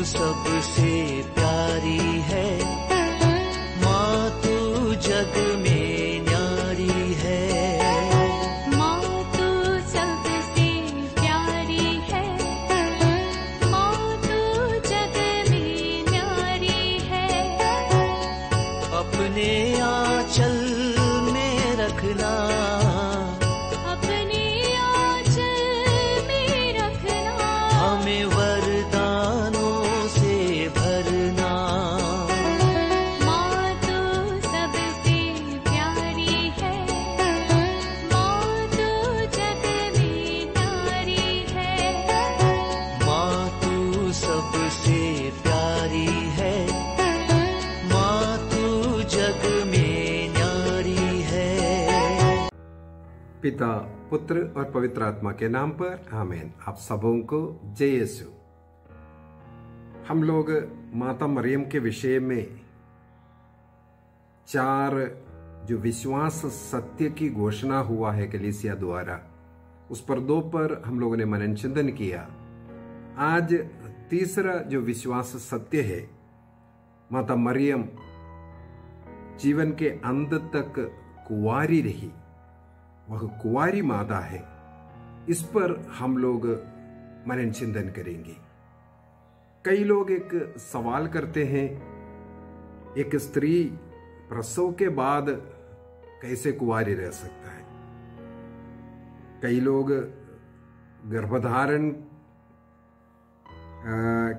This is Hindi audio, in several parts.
सबसे प्यारी है, माँ तू जग में न्यारी है। माँ तू सबसे प्यारी है, माँ तू जग में न्यारी है। अपने आंचल में रखना, अपने आंचल में रखना। हमें वरदानों से भरना। माँ तू सबसे प्यारी है, माँ तू जग में न्यारी है। माँ तू सबसे प्यारी है, माँ तू जग में न्यारी है। पिता, पुत्र और पवित्र आत्मा के नाम पर आमीन। आप सबों को जय यीशु। हम लोग माता मरियम के विषय में 4 जो विश्वास सत्य की घोषणा हुआ है कलीसिया द्वारा, उस पर 2 पर हम लोगों ने मनन चिंतन किया। आज तीसरा जो विश्वास सत्य है, माता मरियम जीवन के अंत तक कुंवारी रही, वह कुंवारी माता है। इस पर हम लोग मनन चिंतन करेंगे। कई लोग एक सवाल करते हैं, एक स्त्री प्रसव के बाद कैसे कुंवारी रह सकता है। कई लोग गर्भधारण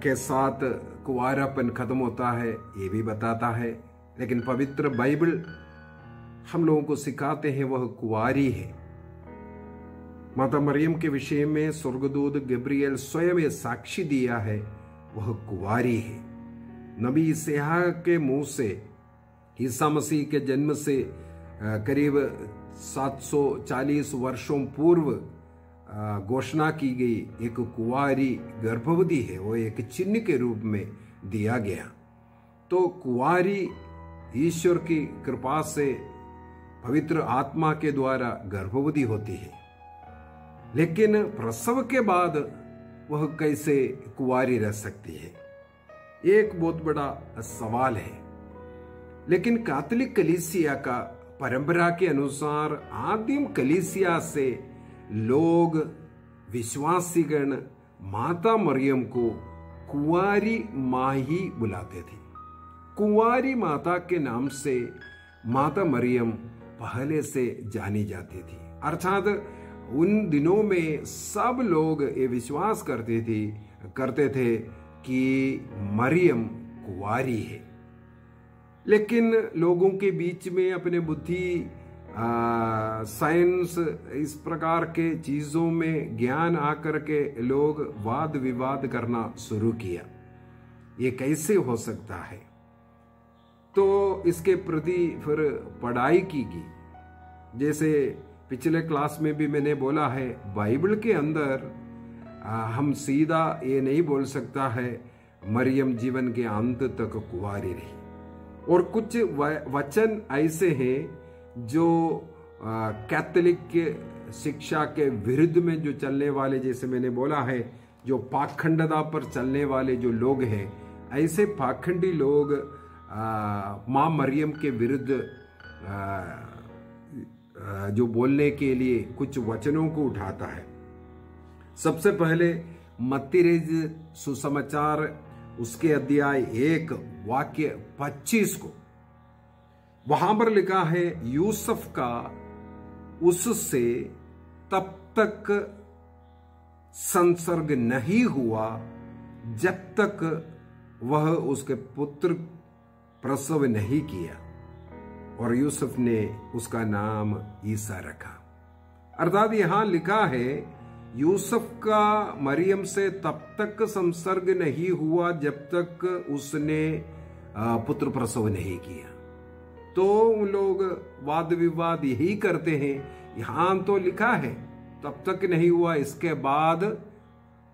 के साथ कुंवारापन खत्म होता है, ये भी बताता है। लेकिन पवित्र बाइबल हम लोगों को सिखाते हैं वह कुंवारी है। माता मरियम के विषय में स्वर्गदूत गब्रिएल स्वयं ये साक्षी दिया है, वह कुंवारी है। नबी यशायाह के मुंह से ईसा मसीह के जन्म से करीब 740 वर्षों पूर्व घोषणा की गई एक कुंवारी गर्भवती है, वो एक चिन्ह के रूप में दिया गया। तो कुंवारी ईश्वर की कृपा से पवित्र आत्मा के द्वारा गर्भवती होती है। लेकिन प्रसव के बाद वह कैसे कुंवारी रह सकती है, एक बहुत बड़ा सवाल है। लेकिन कैथोलिक कलीसिया का परंपरा के अनुसार आदिम कलीसिया से लोग विश्वासीगण माता मरियम को कुंवारी माँ ही बुलाते थे। कुंवारी माता के नाम से माता मरियम पहले से जानी जाती थी। अर्थात उन दिनों में सब लोग ये विश्वास करते थे कि मरियम कुंवारी है। लेकिन लोगों के बीच में अपने बुद्धि, साइंस, इस प्रकार के चीजों में ज्ञान आकर के लोग वाद विवाद करना शुरू किया, ये कैसे हो सकता है। तो इसके प्रति फिर पढ़ाई की गई। जैसे पिछले क्लास में भी मैंने बोला है, बाइबल के अंदर हम सीधा ये नहीं बोल सकता है मरियम जीवन के अंत तक कुंवारी रही। और कुछ वचन ऐसे हैं जो कैथोलिक शिक्षा के विरुद्ध में जो चलने वाले, जैसे मैंने बोला है, जो पाखंडता पर चलने वाले जो लोग हैं, ऐसे पाखंडी लोग माँ मरियम के विरुद्ध जो बोलने के लिए कुछ वचनों को उठाता है। सबसे पहले मत्ती रचित सुसमाचार उसके अध्याय 1 वाक्य 25 को, वहां पर लिखा है, यूसुफ का उससे तब तक संसर्ग नहीं हुआ जब तक वह उसके पुत्र प्रसव नहीं किया, और यूसुफ ने उसका नाम ईसा रखा। अर्थात यहां लिखा है यूसुफ का मरियम से तब तक संसर्ग नहीं हुआ जब तक उसने पुत्र प्रसव नहीं किया। तो उन लोग वाद विवाद यही करते हैं, यहां तो लिखा है तब तक नहीं हुआ, इसके बाद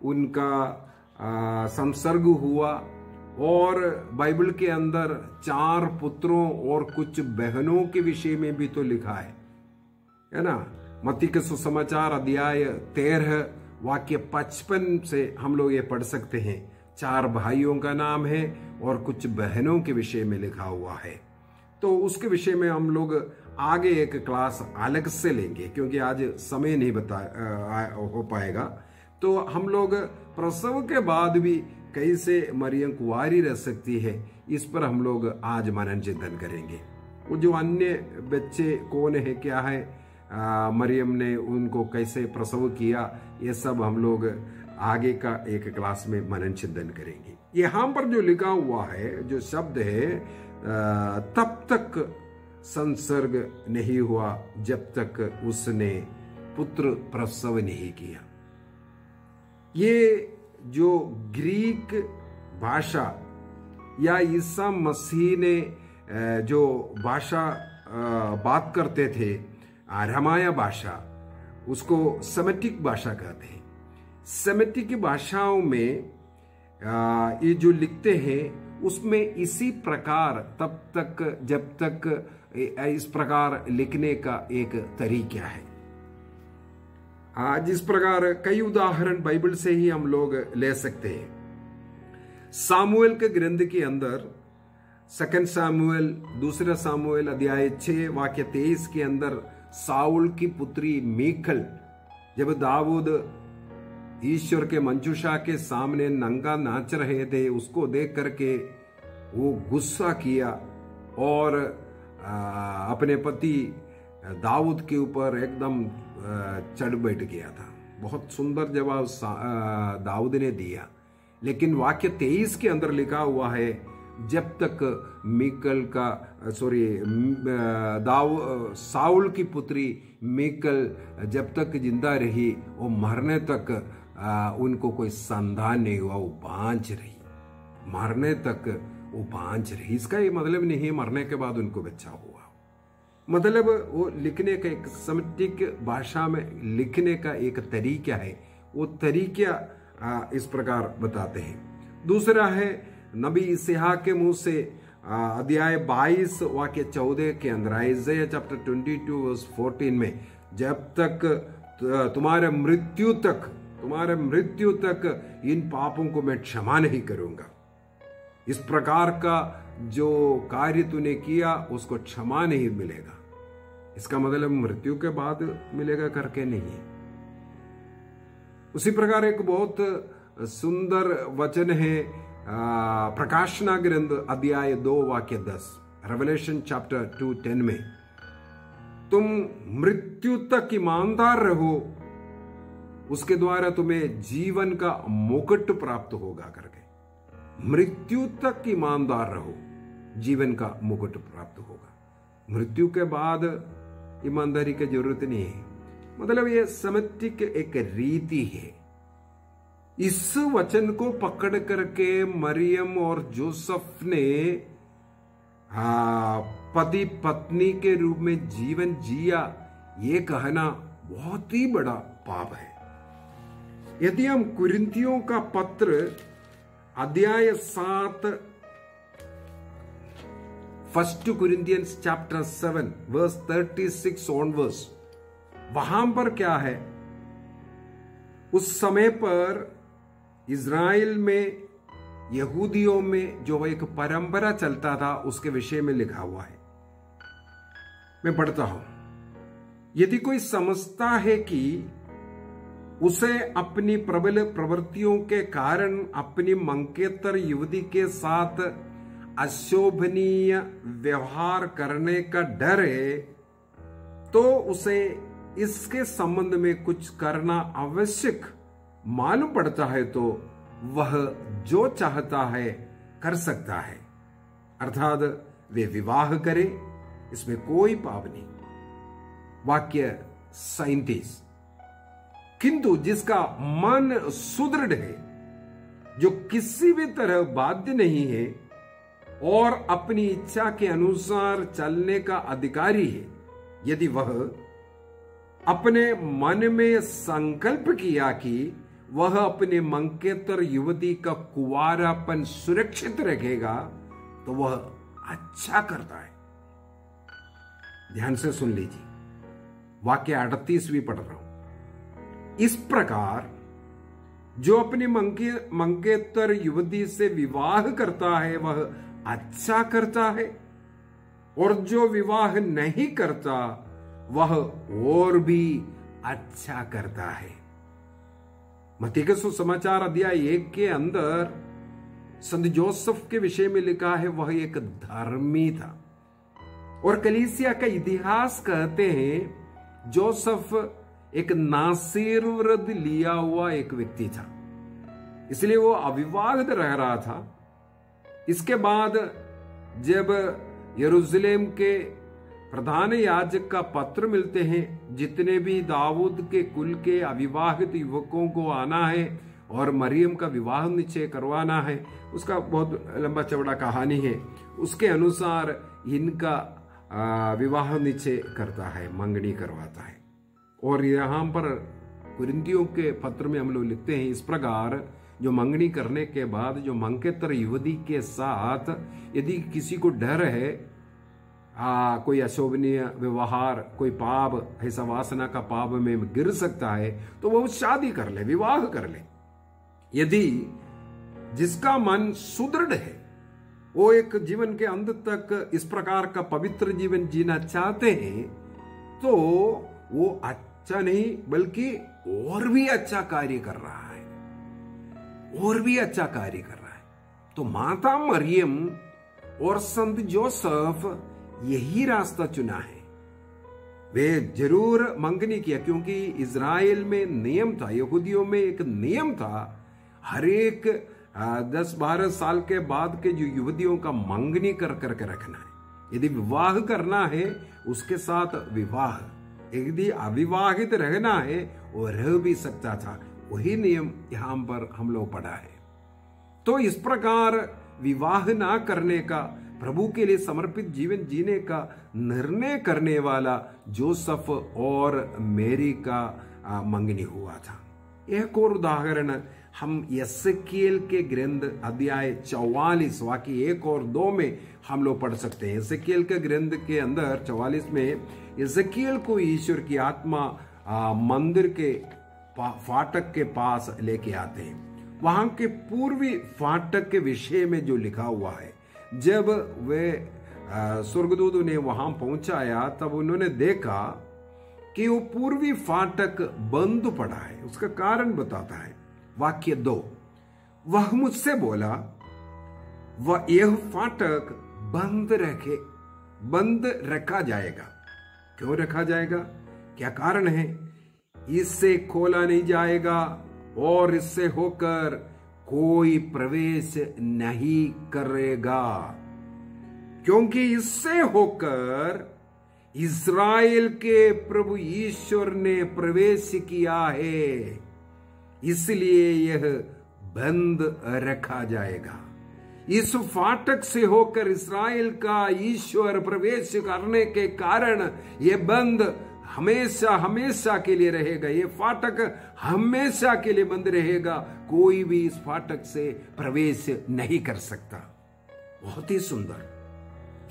उनका संसर्ग हुआ। और बाइबल के अंदर 4 पुत्रों और कुछ बहनों के विषय में भी तो लिखा है ना। मत्ती के सुसमाचार अध्याय 13 वाक्य 55 से हम लोग ये पढ़ सकते हैं। 4 भाइयों का नाम है और कुछ बहनों के विषय में लिखा हुआ है। तो उसके विषय में हम लोग आगे एक क्लास अलग से लेंगे, क्योंकि आज समय नहीं हो पाएगा। तो हम लोग प्रसव के बाद भी कैसे मरियम कुंवारी रह सकती है, इस पर हम लोग आज मनन चिंतन करेंगे। वो जो अन्य बच्चे कौन है, क्या है, मरियम ने उनको कैसे प्रसव किया, ये सब हम लोग आगे का एक क्लास में मनन चिंतन करेंगे। यहाँ पर जो लिखा हुआ है, जो शब्द है, तब तक संसर्ग नहीं हुआ जब तक उसने पुत्र प्रसव नहीं किया। ये जो ग्रीक भाषा या ईसा मसीह ने जो भाषा बात करते थे, अरामाया भाषा, उसको सेमेटिक भाषा कहते हैं। सेमेटिक भाषाओं में ये जो लिखते हैं उसमें इसी प्रकार तब तक जब तक, इस प्रकार लिखने का एक तरीका है। जिस प्रकार कई उदाहरण बाइबल से ही हम लोग ले सकते हैं। सामुएल के ग्रंथ के अंदर 2 सामुएल, 2 सामुएल अध्याय 6 वाक्य 23 के अंदर साउल की पुत्री मीकल जब दाऊद ईश्वर के मंजूषा के सामने नंगा नाच रहे थे, उसको देख करके वो गुस्सा किया और अपने पति दाऊद के ऊपर एकदम चढ़ बैठ गया था। बहुत सुंदर जवाब दाऊद ने दिया, लेकिन वाक्य 23 के अंदर लिखा हुआ है, जब तक मीकल का साउल की पुत्री मीकल जब तक जिंदा रही, वो मरने तक उनको कोई संतान नहीं हुआ, वो बांझ रही, मरने तक वो बांझ रही। इसका ये मतलब नहीं है मरने के बाद उनको बच्चा हुआ, मतलब वो लिखने का एक सेमेटिक भाषा में लिखने का एक तरीका है, वो तरीका इस प्रकार बताते हैं। दूसरा है नबी इसहाक के मुंह से अध्याय 22 वाक्य 14 के अंदर, आइज़ाया चैप्टर 22 वर्स 14 में, जब तक तुम्हारे मृत्यु तक इन पापों को मैं क्षमा नहीं करूंगा। इस प्रकार का जो कार्य तूने किया उसको क्षमा नहीं मिलेगा। इसका मतलब मृत्यु के बाद मिलेगा करके नहीं है। उसी प्रकार एक बहुत सुंदर वचन है प्रकाशना ग्रंथ अध्याय 2 वाक्य 10, रेवलेशन चैप्टर 2:10 में, तुम मृत्यु तक ईमानदार रहो, उसके द्वारा तुम्हें जीवन का मुकुट प्राप्त होगा करके। मृत्यु तक ईमानदार रहो, जीवन का मुकुट प्राप्त होगा। मृत्यु के बाद ईमानदारी की जरूरत नहीं है, मतलब ये सेमेटिक एक रीति है। इस वचन को पकड़ करके मरियम और जोसेफ ने पति पत्नी के रूप में जीवन जिया, ये कहना बहुत ही बड़ा पाप है। यदि हम कुरिन्थियों का पत्र अध्याय 7 1 Corinthians chapter 7 verse 36 onwards, वहां पर क्या है, उस समय पर इज़राइल में, यहूदियों में जो एक परंपरा चलता था उसके विषय में लिखा हुआ है। मैं पढ़ता हूं, यदि कोई समझता है कि उसे अपनी प्रबल प्रवृत्तियों के कारण अपनी मंकेतर युवती के साथ अशोभनीय व्यवहार करने का डर है, तो उसे इसके संबंध में कुछ करना आवश्यक मालूम पड़ता है, तो वह जो चाहता है कर सकता है, अर्थात वे विवाह करे, इसमें कोई पाप नहीं। वाक्य 37, किंतु जिसका मन सुदृढ़ है, जो किसी भी तरह बाध्य नहीं है और अपनी इच्छा के अनुसार चलने का अधिकारी है, यदि वह अपने मन में संकल्प किया कि वह अपने मंकेतर युवती का कुंवारापन सुरक्षित रखेगा, तो वह अच्छा करता है। ध्यान से सुन लीजिए, वाक्य 38 भी पढ़ रहा हूं। इस प्रकार जो अपनी मंगेतर युवती से विवाह करता है वह अच्छा करता है, और जो विवाह नहीं करता वह और भी अच्छा करता है। मत्ती के सुसमाचार अध्याय 1 के अंदर संत जोसेफ के विषय में लिखा है, वह एक धर्मी था। और कलीसिया का इतिहास कहते हैं जोसेफ एक नासिर व्रत लिया हुआ एक व्यक्ति था, इसलिए वो अविवाहित रह रहा था। इसके बाद जब यरूशलेम के प्रधान याजक का पत्र मिलते हैं, जितने भी दाऊद के कुल के अविवाहित युवकों को आना है और मरियम का विवाह निश्चय करवाना है, उसका बहुत लंबा चौड़ा कहानी है। उसके अनुसार इनका विवाह निश्चय करता है, मंगनी करवाता है। और यहाँ पर कुरिन्थियों के पत्र में हम लोग लिखते हैं इस प्रकार, जो मंगनी करने के बाद जो मंगेतर युवती के साथ यदि किसी को डर है कोई अशोभनीय व्यवहार, कोई पाप, ऐसा वासना का पाप में गिर सकता है, तो वह शादी कर ले, विवाह कर ले। यदि जिसका मन सुदृढ़ है, वो एक जीवन के अंत तक इस प्रकार का पवित्र जीवन जीना चाहते हैं, तो वो अच्छा नहीं बल्कि और भी अच्छा कार्य कर रहा है, और भी अच्छा कार्य कर रहा है। तो माता मरियम और संत जोसेफ यही रास्ता चुना है। वे जरूर मंगनी किया, क्योंकि इज़राइल में नियम था, यहूदियों में एक नियम था, हर एक 10-12 साल के बाद के जो युवतियों का मंगनी कर करके रखना है। यदि विवाह करना है उसके साथ विवाह, यदि अविवाहित रहना है वो रह भी सकता था। वही नियम यहां पर हम लोग पढ़ा है। तो इस प्रकार विवाह ना करने का, प्रभु के लिए समर्पित जीवन जीने का निर्णय करने वाला जोसेफ और मैरी का मंगनी हुआ था। एक और उदाहरण हम यसेकिएल के ग्रंथ अध्याय 44 वाक्य 1 और 2 में हम लोग पढ़ सकते हैं। यसेकिएल के ग्रंथ के अंदर 44 में यसेकिएल को ईश्वर की आत्मा मंदिर के फाटक के पास लेके आते हैं। वहां के पूर्वी फाटक के विषय में जो लिखा हुआ है, जब वे स्वर्गदूत ने वहां पहुंचाया तब उन्होंने देखा कि वो पूर्वी फाटक बंद पड़ा है। उसका कारण बताता है वाक्य 2, वह मुझसे बोला, वह यह फाटक बंद रखा जाएगा। क्यों रखा जाएगा? क्या कारण है? इससे खोला नहीं जाएगा और इससे होकर कोई प्रवेश नहीं करेगा, क्योंकि इससे होकर इज़राइल के प्रभु ईश्वर ने प्रवेश किया है, इसलिए यह बंद रखा जाएगा। इस फाटक से होकर इज़राइल का ईश्वर प्रवेश करने के कारण यह बंद हमेशा हमेशा के लिए रहेगा। ये फाटक हमेशा के लिए बंद रहेगा, कोई भी इस फाटक से प्रवेश नहीं कर सकता। बहुत ही सुंदर।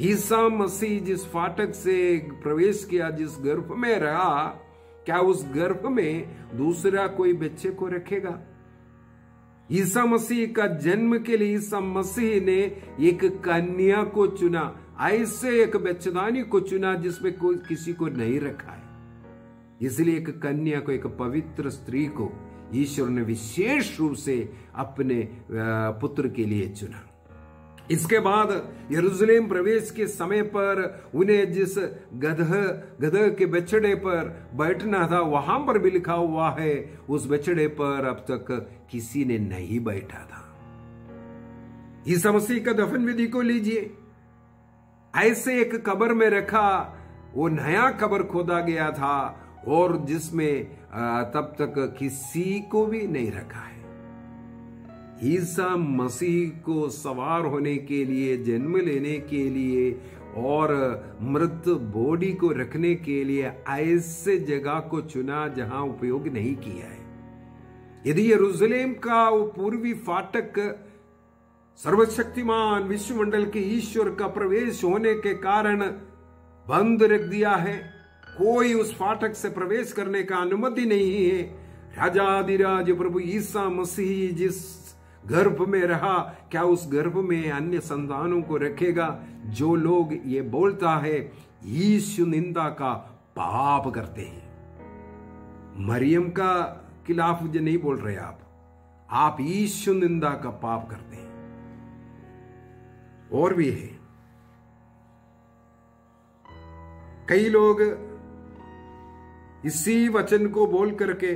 ईसा मसीह जिस फाटक से प्रवेश किया, जिस गर्भ में रहा, क्या उस गर्भ में दूसरा कोई बच्चे को रखेगा? ईसा मसीह का जन्म के लिए ईसा मसीह ने एक कन्या को चुना, ऐसे एक बच्चेदानी को चुना जिसमें कोई किसी को नहीं रखा है। इसलिए एक कन्या को, एक पवित्र स्त्री को ईश्वर ने विशेष रूप से अपने पुत्र के लिए चुना। इसके बाद यरूशलेम प्रवेश के समय पर उन्हें जिस गधे के बछड़े पर बैठना था, वहां पर भी लिखा हुआ है उस बछड़े पर अब तक किसी ने नहीं बैठा था। ईसा मसीह का दफन विधि को लीजिए, ऐसे एक कब्र में रखा, वो नया कब्र खोदा गया था और जिसमें तब तक किसी को भी नहीं रखा है। ईसा मसीह को सवार होने के लिए, जन्म लेने के लिए और मृत बॉडी को रखने के लिए ऐसे जगह को चुना जहां उपयोग नहीं किया है। यदि यरूशलेम का वो पूर्वी फाटक सर्वशक्तिमान विश्वमंडल के ईश्वर का प्रवेश होने के कारण बंद रख दिया है, कोई उस फाटक से प्रवेश करने का अनुमति नहीं है, राजाधिराज प्रभु ईसा मसीह जिस गर्भ में रहा, क्या उस गर्भ में अन्य संतानों को रखेगा? जो लोग ये बोलता है यीशु निंदा का पाप करते हैं। मरियम का खिलाफ जो नहीं बोल रहे आप यीशु निंदा का पाप करते हैं। और भी है, कई लोग इसी वचन को बोल करके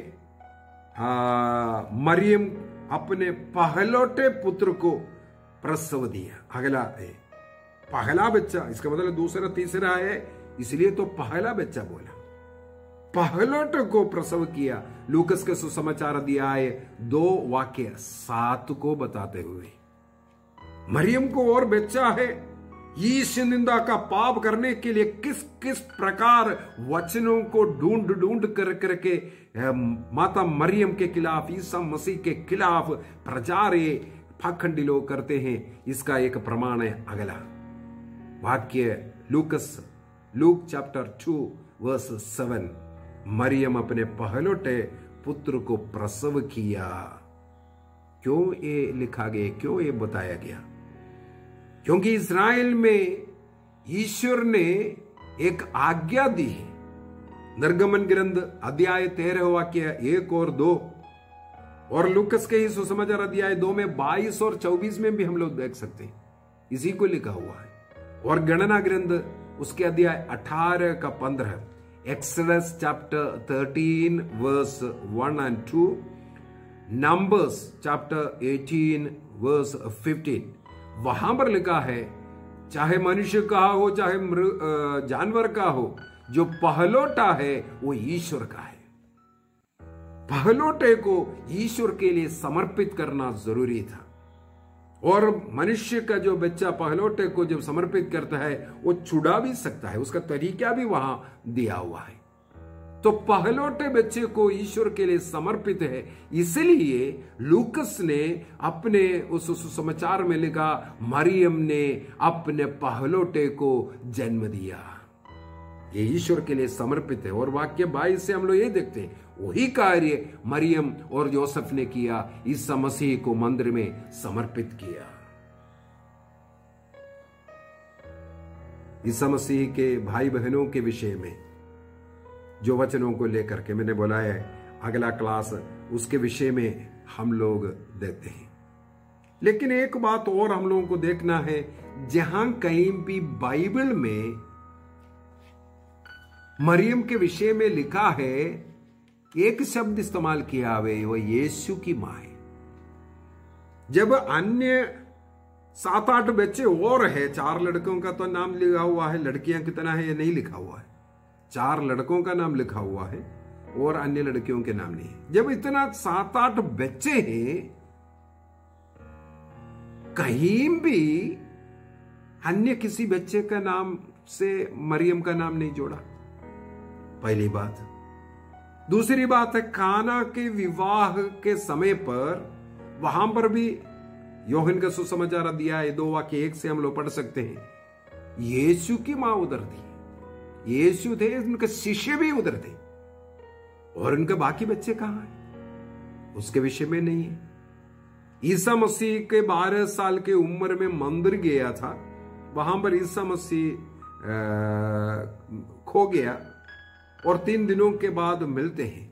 मरियम अपने पहलौटे पुत्र को प्रसव दिया। अगला है पहला बच्चा, इसका मतलब दूसरा तीसरा है, इसलिए तो पहला बच्चा बोला। पहलौटे को प्रसव किया। लूकस के सुसमाचार अध्याय 2 वाक्य 7 को बताते हुए मरियम को और बच्चा है। यीशु निंदा का पाप करने के लिए किस किस प्रकार वचनों को ढूंढ ढूंढ कर करके माता मरियम के खिलाफ, ईसा मसीह के खिलाफ प्रचार पाखंडी लोग करते हैं, इसका एक प्रमाण है अगला वाक्य लूक चैप्टर 2 वर्स 7। मरियम अपने पहलौटे पुत्र को प्रसव किया। क्यों ये लिखा गया, क्यों ये बताया गया? क्योंकि इस्राएल में ईश्वर ने एक आज्ञा दी है। निर्गमन ग्रंथ अध्याय 13 वाक्य 1 और 2 और लूकस के ही सुसमाचार अध्याय 2 में 22 और 24 में भी हम लोग देख सकते हैं, इसी को लिखा हुआ है। और गणना ग्रंथ उसके अध्याय 18 का 15, Exodus chapter 13 verse 1 and 2, Numbers chapter 18 verse 15, वहां पर लिखा है चाहे मनुष्य का हो चाहे जानवर का हो, जो पहलौटा है वो ईश्वर का है। पहलौटे को ईश्वर के लिए समर्पित करना जरूरी था। और मनुष्य का जो बच्चा पहलौटे को जब समर्पित करता है वो छुड़ा भी सकता है, उसका तरीका भी वहां दिया हुआ है। तो पहलौटे बच्चे को ईश्वर के लिए समर्पित है, इसलिए लूकस ने अपने उस समाचार में लिखा मरियम ने अपने पहलौटे को जन्म दिया। ये ईश्वर के लिए समर्पित है। और वाक्य 22 से हम लोग ये देखते हैं वही कार्य मरियम और जोसेफ ने किया, ईसा मसीह को मंदिर में समर्पित किया। ईसा मसीह के भाई बहनों के विषय में जो वचनों को लेकर के मैंने बोला है, अगला क्लास उसके विषय में हम लोग देखते हैं। लेकिन एक बात और हम लोगों को देखना है, जहां कहीं भी बाइबल में मरियम के विषय में लिखा है, एक शब्द इस्तेमाल किया हुए, वो यीशु की मां है। जब अन्य 7-8 बच्चे और है, 4 लड़कों का तो नाम लिखा हुआ है, लड़कियां कितना है ये नहीं लिखा हुआ है। 4 लड़कों का नाम लिखा हुआ है और अन्य लड़कियों के नाम नहीं है। जब इतना 7-8 बच्चे हैं, कहीं भी अन्य किसी बच्चे का नाम से मरियम का नाम नहीं जोड़ा, पहली बात। दूसरी बात है, काना के विवाह के समय पर वहां पर भी यूहन्ना का सुसमाचार अध्याय 2 वाक्य 1 से हम लोग पढ़ सकते हैं, यीशु की मां उधर थी, यीशु थे, उनके शिष्य भी उधर थे। और उनके बाकी बच्चे कहां हैं उसके विषय में नहीं है। ईसा मसीह के 12 साल के उम्र में मंदिर गया था, वहां पर ईसा मसीह खो गया और 3 दिनों के बाद मिलते हैं।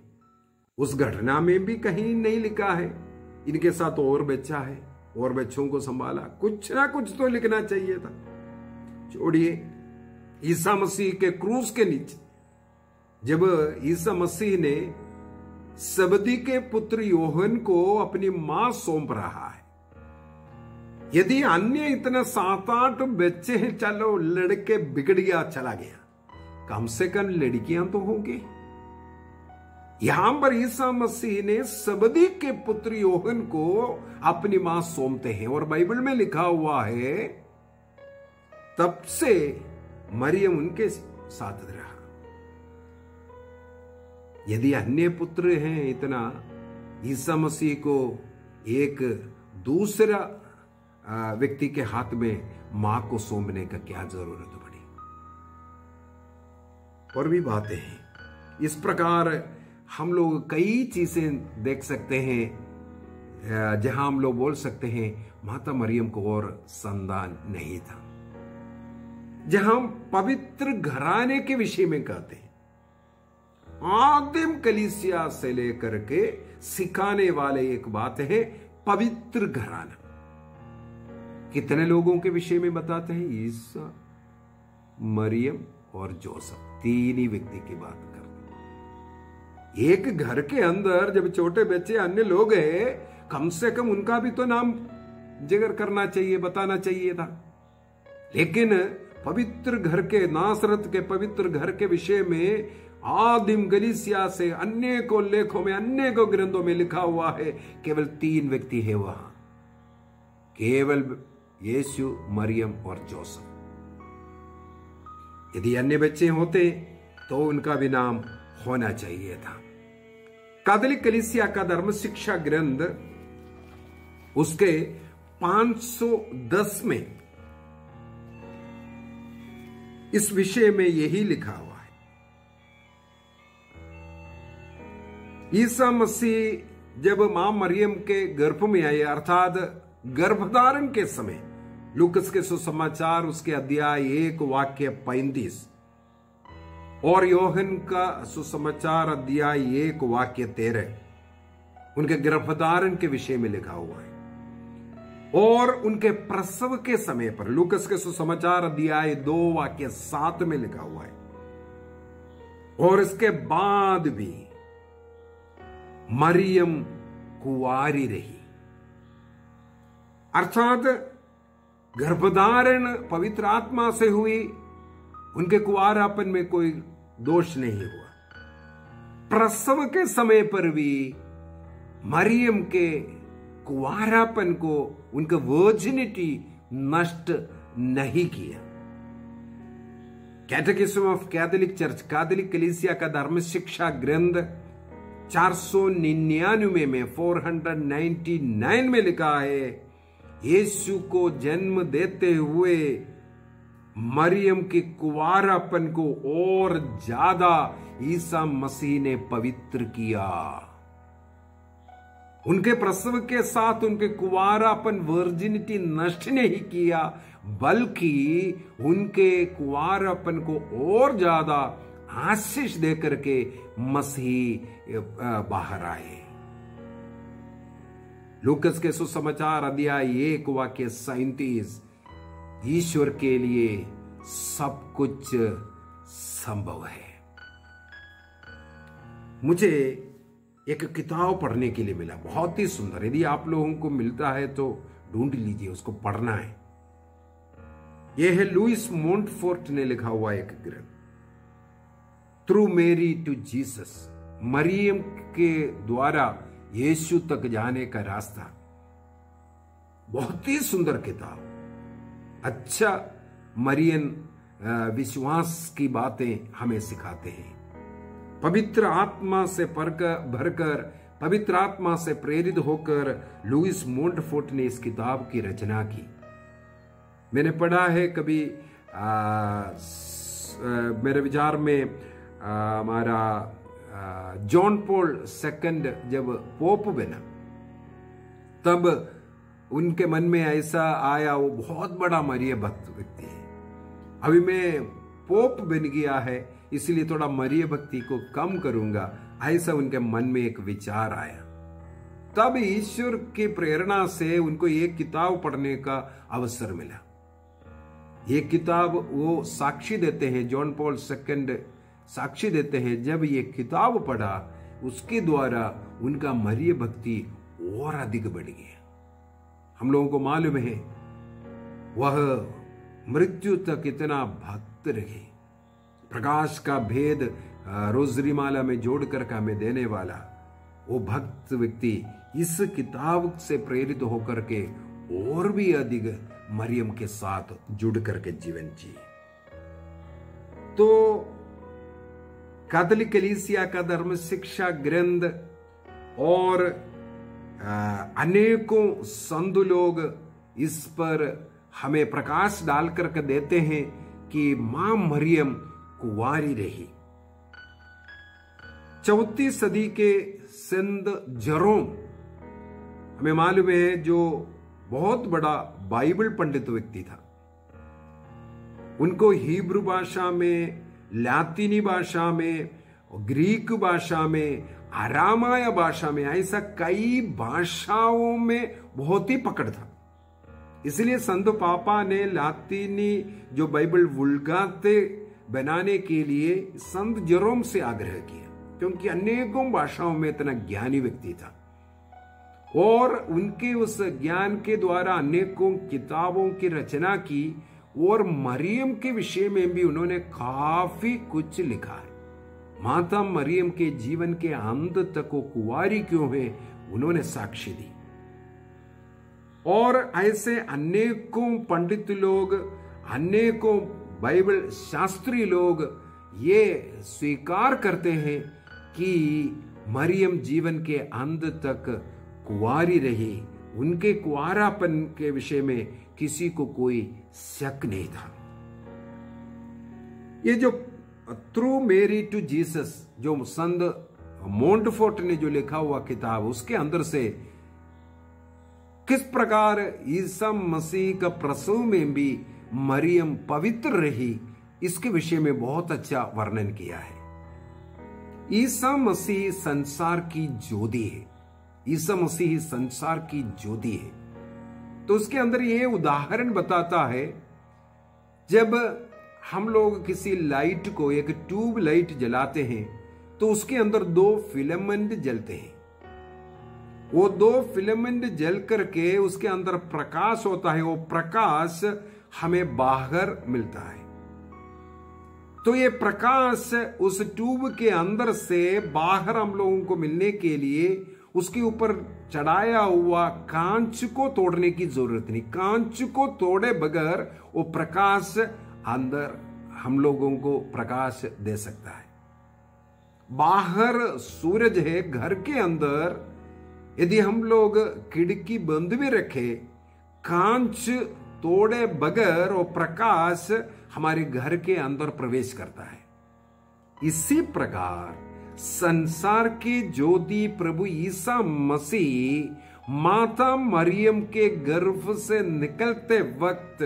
उस घटना में भी कहीं नहीं लिखा है इनके साथ और बच्चा है और बच्चों को संभाला। कुछ ना कुछ तो लिखना चाहिए था। छोड़िए, ईसा मसीह के क्रूस के नीचे जब ईसा मसीह ने सबदी के पुत्र यूहन्ना को अपनी मां सौंप रहा है, यदि अन्य इतना 7-8 बच्चे हैं, चलो लड़के बिगड़ गया चला गया, कम से कम लड़कियां तो होंगी। यहां पर ईसा मसीह ने सबदी के पुत्र यूहन्ना को अपनी मां सौंपते हैं और बाइबल में लिखा हुआ है तब से मरियम उनके साथ रहा। यदि अन्य पुत्र हैं इतना, ईसा मसीह को एक दूसरा व्यक्ति के हाथ में मां को सौंपने का क्या जरूरत पड़ी? और भी बातें हैं। इस प्रकार हम लोग कई चीजें देख सकते हैं जहां हम लोग बोल सकते हैं माता मरियम को और संतान नहीं था। जहां पवित्र घराने के विषय में कहते हैं, आदिम कलीसिया से लेकर के सिखाने वाले एक बात है पवित्र घराना। कितने लोगों के विषय में बताते हैं? ईसा, मरियम और जोसेफ, तीन ही व्यक्ति की बात करते हैं। एक घर के अंदर जब छोटे बच्चे अन्य लोग हैं, कम से कम उनका भी तो नाम जिक्र करना चाहिए, बताना चाहिए था। लेकिन पवित्र घर के, नासरत के पवित्र घर के विषय में आदिम कलीसिया से अनेकों लेखों में, अनेकों ग्रंथों में लिखा हुआ है, केवल तीन व्यक्ति है वहां, केवल यीशु, मरियम और जोसेफ। यदि अन्य बच्चे होते तो उनका भी नाम होना चाहिए था। कैथोलिक कलीसिया का धर्म शिक्षा ग्रंथ उसके 510 में इस विषय में यही लिखा हुआ है। ईसा मसीह जब मां मरियम के गर्भ में आए, अर्थात गर्भधारण के समय, लूकस के सुसमाचार उसके अध्याय 1 वाक्य 35 और योहन का सुसमाचार अध्याय 1 वाक्य 13 उनके गर्भधारण के विषय में लिखा हुआ है। और उनके प्रसव के समय पर लूकस के सुसमाचार अध्याय 2 वाक्य 7 में लिखा हुआ है। और इसके बाद भी मरियम कुंवारी रही, अर्थात गर्भधारण पवित्र आत्मा से हुई, उनके कुंवारापन में कोई दोष नहीं हुआ। प्रसव के समय पर भी मरियम के कुंवारापन को, उनका वर्जिनिटी नष्ट नहीं किया। कैटेकिज्म ऑफ कैथोलिक चर्च, कैथोलिक कलीसिया का धर्म शिक्षा ग्रंथ 499 में 499 में लिखा है, यीशु को जन्म देते हुए मरियम के कुंवारापन को और ज्यादा ईसा मसीह ने पवित्र किया। उनके प्रसव के साथ उनके कुंवारापन, वर्जिनिटी नष्ट नहीं किया, बल्कि उनके कुंवारापन को और ज्यादा आशीष देकर के मसीह बाहर आए। लूकस के सुसमाचार अध्याय 1 वाक्य 37, ईश्वर के लिए सब कुछ संभव है। मुझे एक किताब पढ़ने के लिए मिला, बहुत ही सुंदर। यदि आप लोगों को मिलता है तो ढूंढ लीजिए, उसको पढ़ना है। यह है लुइस मोंटफोर्ट ने लिखा हुआ एक ग्रंथ, थ्रू मैरी टू जीसस, मरियम के द्वारा यीशु तक जाने का रास्ता। बहुत ही सुंदर किताब, अच्छा मरियन विश्वास की बातें हमें सिखाते हैं। पवित्र आत्मा से भरकर, पवित्र आत्मा से प्रेरित होकर लुइस मोंटफोर्ट ने इस किताब की रचना की। मैंने पढ़ा है कभी, मेरे विचार में हमारा जॉन पॉल II जब पोप बना, तब उनके मन में ऐसा आया, वो बहुत बड़ा मरियम भक्त व्यक्ति है, अभी मैं पोप बन गया है इसलिए थोड़ा मरियम भक्ति को कम करूंगा, ऐसा उनके मन में एक विचार आया। तब ईश्वर की प्रेरणा से उनको एक किताब पढ़ने का अवसर मिला। ये किताब वो साक्षी देते हैं, जॉन पॉल II साक्षी देते हैं, जब ये किताब पढ़ा उसके द्वारा उनका मरियम भक्ति और अधिक बढ़ गया। हम लोगों को मालूम है वह मृत्यु तक इतना भक्त रहे। प्रकाश का भेद रोजरी माला में जोड़कर का हमें देने वाला वो भक्त व्यक्ति इस किताब से प्रेरित होकर के और भी अधिक मरियम के साथ जुड़ करके जीवन जिए। तो कैथोलिक कलीसिया का धर्म शिक्षा ग्रंथ और अनेकों संत लोग इस पर हमें प्रकाश डाल करके देते हैं कि मां मरियम कुंवारी रही। चौथी सदी के संत जेरोम, हमें मालूम है, जो बहुत बड़ा बाइबल पंडित व्यक्ति था। उनको हिब्रू भाषा में, लैटिनी भाषा में, ग्रीक भाषा में, अरामाया भाषा में, ऐसा कई भाषाओं में बहुत ही पकड़ था। इसलिए संत पापा ने लैटिनी जो बाइबल वुल्गाते बनाने के लिए संत जेरोम से आग्रह किया, क्योंकि अनेकों भाषाओं में इतना ज्ञानी व्यक्ति था और उनके उस ज्ञान के द्वारा अनेकों किताबों की रचना की और मरियम के विषय में भी उन्होंने काफी कुछ लिखा है। माता मरियम के जीवन के अंत तक वो कुंवारी क्यों है, उन्होंने साक्षी दी। और ऐसे अनेकों पंडित लोग, अनेकों बाइबल शास्त्री लोग ये स्वीकार करते हैं कि मरियम जीवन के अंत तक कुंवारी रही। उनके कुंवारापन के विषय में किसी को कोई शक नहीं था। ये जो थ्रू मेरी टू जीसस, जो संत मोंटफोर्ट ने जो लिखा हुआ किताब, उसके अंदर से किस प्रकार ईसा मसीह का प्रसव में भी मरियम पवित्र रही, इसके विषय में बहुत अच्छा वर्णन किया है। ईसा मसीह संसार की ज्योति है। ईसा मसीह संसार की ज्योति है। तो उसके अंदर ये उदाहरण बताता है, जब हम लोग किसी लाइट को, एक ट्यूब लाइट जलाते हैं, तो उसके अंदर 2 फिलामेंट जलते हैं। वो 2 फिलामेंट जल करके उसके अंदर प्रकाश होता है, वो प्रकाश हमें बाहर मिलता है। तो ये प्रकाश उस ट्यूब के अंदर से बाहर हम लोगों को मिलने के लिए उसके ऊपर चढ़ाया हुआ कांच को तोड़ने की जरूरत नहीं। कांच को तोड़े बगैर वो प्रकाश अंदर हम लोगों को प्रकाश दे सकता है। बाहर सूरज है, घर के अंदर यदि हम लोग खिड़की बंद भी रखे, कांच तोड़े बगैर वो प्रकाश हमारे घर के अंदर प्रवेश करता है। इसी प्रकार संसार के ज्योति प्रभु ईसा मसीह माता मरियम के गर्भ से निकलते वक्त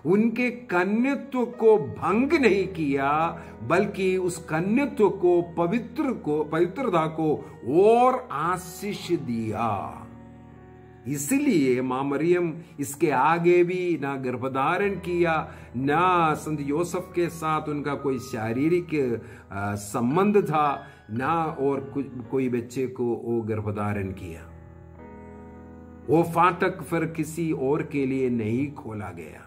उनके कन्यत्व को भंग नहीं किया, बल्कि उस कन्यत्व को, पवित्रता को और आशीष दिया। इसलिए मां मरियम इसके आगे भी ना गर्भधारण किया, ना संत योसेफ के साथ उनका कोई शारीरिक संबंध था, ना और कोई बच्चे को वो गर्भधारण किया। वो फाटक फिर किसी और के लिए नहीं खोला गया,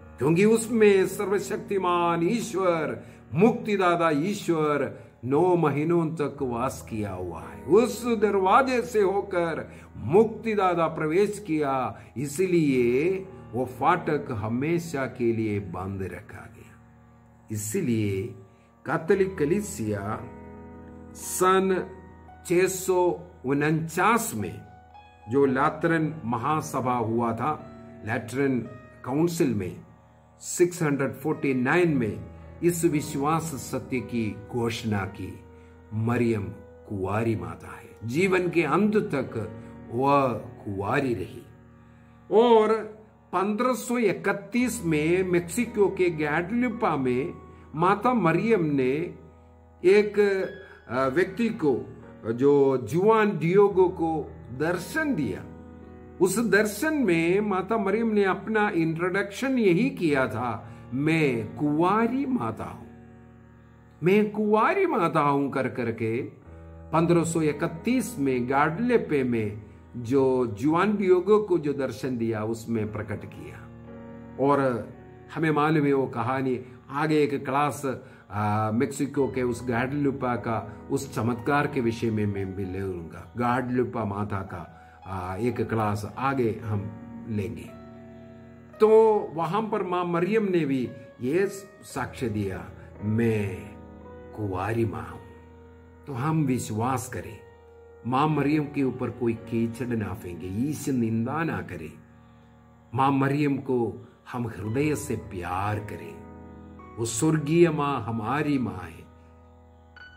क्योंकि उसमें सर्वशक्तिमान ईश्वर, मुक्तिदाता ईश्वर 9 महीनों तक वास किया हुआ है। उस दरवाजे से होकर मुक्तिदाता प्रवेश किया, इसलिए वो फाटक हमेशा के लिए बंद रखा गया। इसलिए कैथोलिक कलीसिया सन 649 में जो लैट्रन महासभा हुआ था, लैट्रन काउंसिल में 649 में इस विश्वास सत्य की घोषणा की, मरियम कुंवारी माता है, जीवन के अंत तक वह कुंवारी रही। और 1531 में मेक्सिको के गैडलिपा में माता मरियम ने एक व्यक्ति को, जो जुआन डियोगो को दर्शन दिया। उस दर्शन में माता मरियम ने अपना इंट्रोडक्शन यही किया था, मैं कुंवारी माता हूं, मैं कुंवारी माता हूं कर करके 1531 में गाडलेपे में जो जुआन डियोगो को जो दर्शन दिया उसमें प्रकट किया। और हमें मालूम है वो कहानी आगे एक क्लास मेक्सिको के उस गाडलुपा का उस चमत्कार के विषय में मैं भी लूंगा। गाडलुपा माता का एक क्लास आगे हम लेंगे। तो वहां पर मां मरियम ने भी ये साक्ष्य दिया, मैं कुंवारी मां हूं। तो हम विश्वास करें, मां मरियम के ऊपर कोई कीचड़ ना फेंके, ईश निंदा ना करे। मां मरियम को हम हृदय से प्यार करें। वो स्वर्गीय मां हमारी मां है।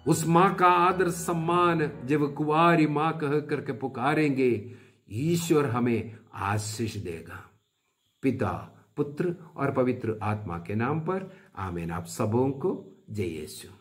उस मां का आदर सम्मान जब कुंवारी मां कह करके पुकारेंगे, ईश्वर हमें आशीष देगा। पिता, पुत्र और पवित्र आत्मा के नाम पर आमीन। आप सबों को जय यीशु।